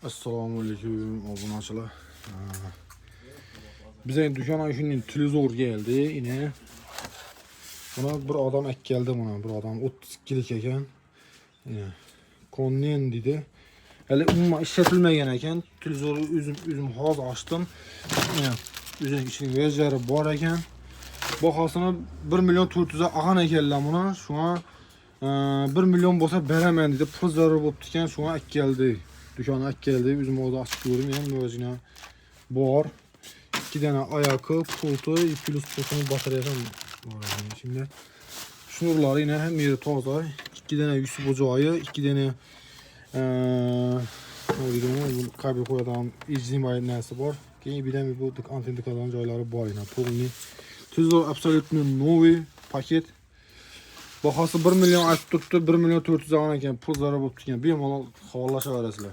Assalomu alaykum obunachilar. Bizning dükkana shunday televizor geldi yine. Buna bir adam ek geldi buna. Bir adam 32'lik ekan. Yine konnen dedi. Hele umuman işletilmeyen ekan. Televizoru üzüm hozir açtım. Yine üzüm içinin vezleri bor ekan. Bahasını 1 milyon 400'e agan ekanlar buna. Şu an 1 milyon bolsa beramen dedi. Pul zarur bo'lib ekan. Şu an ek geldi. Dükkana ek geldi. Üzüm orada açık görüm yani böyle bor. 2 tane ayakı, pultu, plus pultunun bataryası var şimdi. Şunurları yine hem yeri toza. 2 tane yüzü bucağı, 2 tane kablo koyulan HDMI nesi var. Keyin bir de bu anten tıkalan joyları var yine. Polni. Tuzlu absolutely novi paket. Bahası 1 milyon açıp tuttu, 1 milyon 400 alan ekan, pul zarar bo'lib ketgan. Bemalol havolashaverasizlar.